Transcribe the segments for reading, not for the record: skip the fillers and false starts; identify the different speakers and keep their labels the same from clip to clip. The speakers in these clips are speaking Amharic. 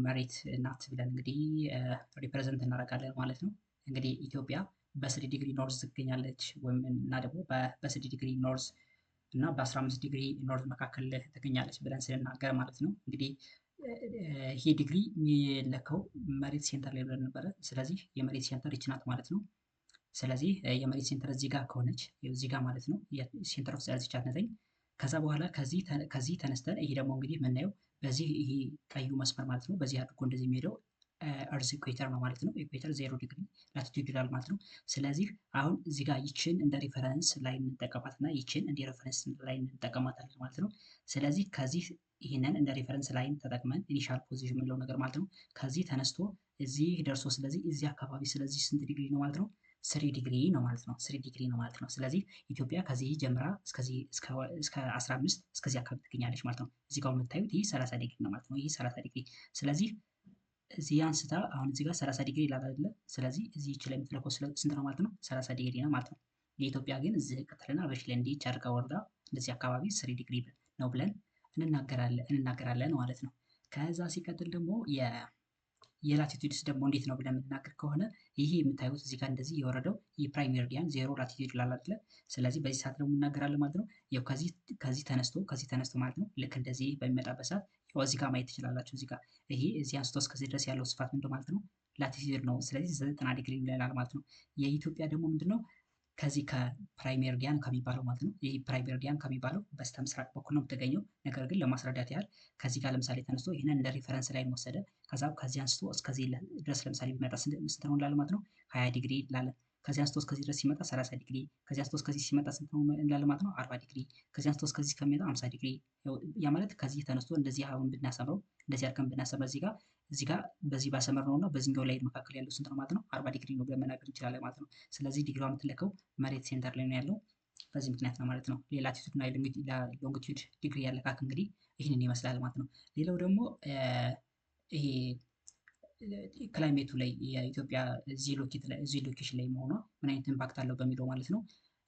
Speaker 1: መሬት ናት ብለን እንግዲህ ሪፕሬዘንት እናደርጋለን ማለት ነው። እንግዲህ ኢትዮጵያ በስሪ ዲግሪ ኖርዝ ትገኛለች ወይም እና ደግሞ በስሪ ዲግሪ ኖርዝ እና በ15 ዲግሪ ኖርዝ መካከል ትገኛለች ብለን ስንናገር ማለት ነው። እንግዲህ ይሄ ዲግሪ የሚለካው መሬት ሴንተር ላይ ብለን ነበረ። ስለዚህ የመሬት ሴንተር ይች ናት ማለት ነው። ስለዚህ የመሬት ሴንተር እዚህ ጋር ከሆነች እዚህ ጋር ማለት ነው ሴንተር ኦፍ እዚች ነተኝ። ከዛ በኋላ ከዚህ ተነስተን ይሄ ደግሞ እንግዲህ የምናየው በዚህ ይሄ ቀዩ መስመር ማለት ነው በዚህ አድርጎ እንደዚህ የሚሄደው እርዝ ኢኩዌተር ነው ማለት ነው። ኢኩዌተር 0 ዲግሪ ላቲቱድ ይላል ማለት ነው። ስለዚህ አሁን እዚህ ጋር ይችን እንደ ሪፈረንስ ላይ እንጠቀማትና ይችን እንደ ሪፈረንስ ላይ እንጠቀማታለን ማለት ነው። ስለዚህ ከዚህ ይህንን እንደ ሪፈረንስ ላይን ተጠቅመን ኢኒሻል ፖዚሽን የምንለው ነገር ማለት ነው ከዚህ ተነስቶ እዚህ ደርሶ ስለዚህ እዚህ አካባቢ ስለዚህ ስንት ዲግሪ ነው ማለት ነው? 3 ዲግሪ ነው ማለት ነው። 3 ዲግሪ ነው ማለት ነው። ስለዚህ ኢትዮጵያ ከዚህ ጀምራ እስከዚህ እስከ 15 እስከዚህ አካባቢ ትገኛለች ማለት ነው። እዚህ ጋር የምታዩት ይህ 30 ዲግሪ ነው ማለት ነው። ይህ 30 ዲግሪ ስለዚህ እዚህ አንስታ አሁን እዚህ ጋር 30 ዲግሪ ይላል አይደለ? ስለዚህ እዚህ ይች ላይ የምትለካው ስንት ነው ማለት ነው? 30 ዲግሪ ነው ማለት ነው። የኢትዮጵያ ግን እዚህ ቀጥልና በሽ ላይ እንዲህ አድርጋ ወርዳ እንደዚህ አካባቢ 3 ዲግሪ ነው ብለን እንናገራለን ማለት ነው። ከዛ ሲቀጥል ደግሞ የላቲቱድስ ደግሞ እንዴት ነው ብለን የምንናገር ከሆነ ይሄ የምታዩት እዚህ ጋር እንደዚህ የወረደው የፕራይም ሜሪዲያን 0 ላቲቱድ ይላል አይደለ? ስለዚህ በዚህ ሰዓት ደግሞ እናገራለን ማለት ነው። ያው ከዚህ ተነስቶ ማለት ነው ልክ እንደዚህ በሚመጣበት ሰዓት ያው እዚህ ጋር ማየት ትችላላችሁ። እዚህ ጋር ይሄ እዚህ አንስቶ እስከዚህ ድረስ ያለው ስፋት ምንድነው ማለት ነው? ላቲቱድ ነው። ስለዚህ 90 ዲግሪ ይላል ማለት ነው። የኢትዮጵያ ደግሞ ምንድነው ከዚህ ከፕራይም ሜሪዲያን ከሚባለው ማለት ነው። ይህ ፕራይም ሜሪዲያን ከሚባለው በስተ ምስራቅ በኩል ነው የምትገኘው። ነገር ግን ለማስረዳት ያህል ከዚህ ጋር ለምሳሌ ተነስቶ ይህንን እንደ ሪፈረንስ ላይ ወሰደ። ከዚህ አንስቶ እስከዚህ ድረስ ለምሳሌ ቢመጣ ስንት ነው እንላለን ማለት ነው? 20 ዲግሪ እንላለን። ከዚህ አንስቶ እስከዚህ ድረስ ሲመጣ 30 ዲግሪ፣ ከዚህ አንስቶ እስከዚህ ሲመጣ ስንት ነው እንላለን ማለት ነው? 40 ዲግሪ፣ ከዚህ አንስቶ እስከዚህ ከሚመጣ 50 ዲግሪ። ያ ማለት ከዚህ ተነስቶ እንደዚህ አሁን ብናሰምረው እንደዚህ አድርገን ብናሰምረው እዚህ ጋር በዚህ ባሰመር ነው እና በዚህኛው ላይ መካከል ያለው ስንት ነው ማለት ነው? 40 ዲግሪ ነው ብለን መናገር እንችላለን ማለት ነው። ስለዚህ ዲግሪዋ የምትለካው መሬት ሴንተር ላይ ነው ያለው በዚህ ምክንያት ነው ማለት ነው። ላቲቱድ እና ሎንጊቱድ ዲግሪ ያለካክ እንግዲህ ይህንን ይመስላል ማለት ነው። ሌላው ደግሞ ይሄ ክላይሜቱ ላይ የኢትዮጵያ እዚህ ሎኬሽን ላይ መሆኗ ምን አይነት ኢምፓክት አለው በሚለው ማለት ነው።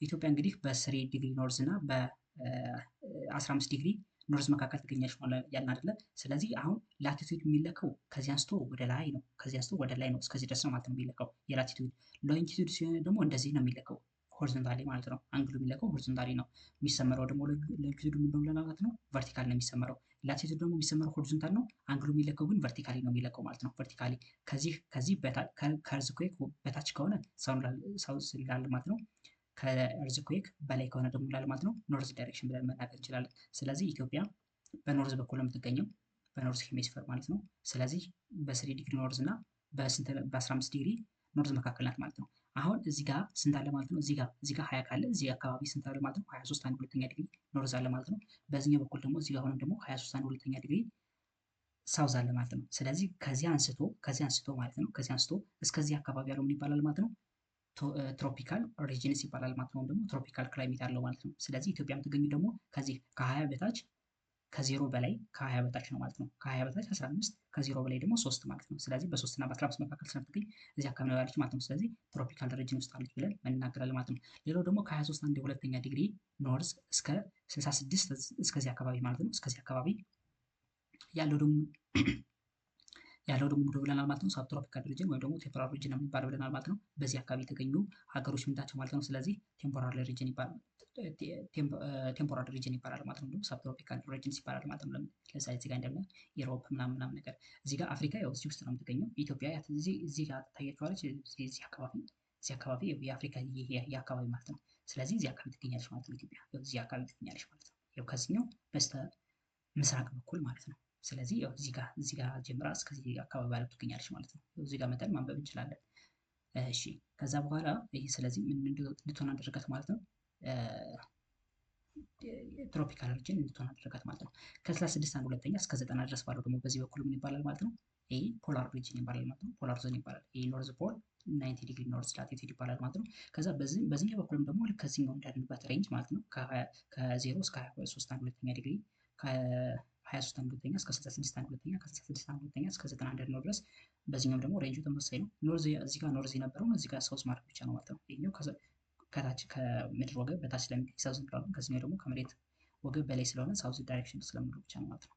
Speaker 1: ኢትዮጵያ እንግዲህ በ3 ዲግሪ ኖርዝ እና በ15 ዲግሪ ኖርዝ መካከል ትገኛለች ማለት ያልን አይደለ? ስለዚህ አሁን ላቲቱድ የሚለካው ከዚህ አንስቶ ወደ ላይ ነው። ከዚህ አንስቶ ወደ ላይ ነው እስከዚህ ድረስ ነው ማለት ነው የሚለካው የላቲቱድ። ሎንጊቱድ ሲሆን ደግሞ እንደዚህ ነው የሚለካው ሆሪዞንታሊ ማለት ነው። አንግሉ የሚለካው ሆሪዞንታሊ ነው። የሚሰመረው ደግሞ ሎንጊቱድ ምንድነው ብለን ማለት ነው? ቨርቲካል ነው የሚሰመረው። ላቲቱድ ደግሞ የሚሰመረው ሆሪዞንታል ነው። አንግሉ የሚለካው ግን ቨርቲካሊ ነው የሚለካው ማለት ነው። ቨርቲካሊ ከዚህ ከእርዝኩዌክ በታች ከሆነ ሳውዝ ይላል ማለት ነው። ከእርዝኩዌክ በላይ ከሆነ ደግሞ ይላል ማለት ነው ኖርዝ ዳይሬክሽን ብለን መናገር እንችላለን። ስለዚህ ኢትዮጵያ በኖርዝ በኩል ነው የምትገኘው በኖርዝ ሄሚስፌር ማለት ነው። ስለዚህ በ3 ዲግሪ ኖርዝ እና በ15 ዲግሪ ኖርዝ መካከል ናት ማለት ነው። አሁን እዚህ ጋር ስንት አለ ማለት ነው? እዚህ ጋር 20 ካለ እዚህ አካባቢ ስንት አለ ማለት ነው? 23 1 ሁለተኛ ዲግሪ ኖርዝ አለ ማለት ነው። በዚህኛው በኩል ደግሞ እዚህ ጋር ሆነም ደግሞ 23 1 ሁለተኛ ዲግሪ ሳውዝ አለ ማለት ነው። ስለዚህ ከዚህ አንስቶ ማለት ነው ከዚህ አንስቶ እስከዚህ አካባቢ ያለው ምን ይባላል ማለት ነው? ትሮፒካል ሪጅንስ ይባላል ማለት ነው። ደግሞ ትሮፒካል ክላይሜት አለው ማለት ነው። ስለዚህ ኢትዮጵያ የምትገኙ ደግሞ ከዚህ ከ20 በታች ከዜሮ በላይ ከ20 በታች ነው ማለት ነው። ከ20 በታች 15 ከዜሮ በላይ ደግሞ 3 ማለት ነው። ስለዚህ በ3 እና በ15 መካከል ስለምትገኝ እዚህ አካባቢ ነው ያለች ማለት ነው። ስለዚህ ትሮፒካል ሪጅን ውስጥ አለች ብለን እንናገራለን ማለት ነው። ሌላው ደግሞ ከ23 1 ሁለተኛ ዲግሪ ኖርዝ እስከ 66 እስከዚህ አካባቢ ማለት ነው። እስከዚህ አካባቢ ያለው ደግሞ ምንድን ብለናል ማለት ነው? ሳብትሮፒካል ሪጅን ወይም ደግሞ ቴምፖራል ሪጅን የሚባል ብለናል ማለት ነው። በዚህ አካባቢ የተገኙ ሀገሮች ምንዳቸው ማለት ነው። ስለዚህ ቴምፖራል ሪጅን ይባላል ማለት ነው። ሳብትሮፒካል ሪጅንስ ይባላል ማለት ነው። ለምሳሌ እዚህ ጋር እንደምናየው ኢሮፕ ምናምን ነገር እዚህ ጋር አፍሪካ ያው እዚህ ውስጥ ነው የምትገኘው። ኢትዮጵያ እዚህ ጋር ታያችኋለች። እዚህ አካባቢ የአፍሪካ የአካባቢ ማለት ነው። ስለዚህ እዚህ አካባቢ ትገኛለች ማለት ነው። ኢትዮጵያ እዚህ አካባቢ ትገኛለች ማለት ነው። ያው ከዚህኛው በስተ ምስራቅ በኩል ማለት ነው። ስለዚህ ያው እዚህ ጋር ጀምራ እስከዚህ አካባቢ ባለው ትገኛለች ማለት ነው። እዚህ ጋር መጠን ማንበብ እንችላለን። እሺ ከዛ በኋላ ይሄ ስለዚህ ምን እንድትሆን አደረጋት ማለት ነው? ትሮፒካል ሪጅን እንድትሆን አደረጋት ማለት ነው። ከ36 1 ሁለተኛ እስከ 90 ድረስ ባለው ደግሞ በዚህ በኩል ምን ይባላል ማለት ነው? ይሄ ፖላር ሪጅን ይባላል ማለት ነው። ፖላር ዞን ይባላል። ይሄ ኖርዝ ፖል 90 ዲግሪ ኖርዝ ላቲቱድ ይባላል ማለት ነው። ከዛ በዚህኛው በኩልም ደግሞ ልክ ከዚህኛው እንዳልንበት ሬንጅ ማለት ነው ከ0 እስከ 23 1 ሁለተኛ ዲግሪ ከ23 1 ሁለተኛ እስከ 66 1 ሁለተኛ ከ66 1 ሁለተኛ እስከ 91 ነው ድረስ። በዚህኛውም ደግሞ ሬንጁ ተመሳሳይ ነው። እዚህ ጋር ኖርዝ የነበረው እዚህ ጋር ሳውዝ ማድረግ ብቻ ነው ማለት ነው። ይሄኛው ከታች ከምድር ወገብ በታች ስለሚገኝ ሳውዝ እንለዋለን። ከዚህኛው ደግሞ ከመሬት ወገብ በላይ ስለሆነ ሳውዝ ዳይሬክሽን ስለምንለው ብቻ ነው ማለት ነው።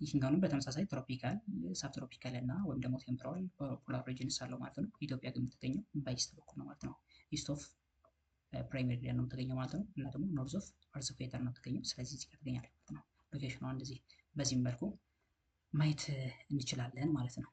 Speaker 1: ይህኛውንም በተመሳሳይ ትሮፒካል፣ ሳብትሮፒካል እና ወይም ደግሞ ቴምፖራል ፖላር ሪጅንስ አለው ማለት ነው። ኢትዮጵያ ግን የምትገኘው በኢስት በኩል ነው ማለት ነው። ኢስት ኦፍ ፕራይም ሜሪዲያን ነው የምትገኘው ማለት ነው። እና ደግሞ ኖርዝ ኦፍ አርዝ ኢኩዌተር ነው የምትገኘው። ስለዚህ እዚህ ጋር ትገኛለች ማለት ነው። ሎኬሽኗ እንደዚህ በዚህም መልኩ ማየት እንችላለን ማለት ነው።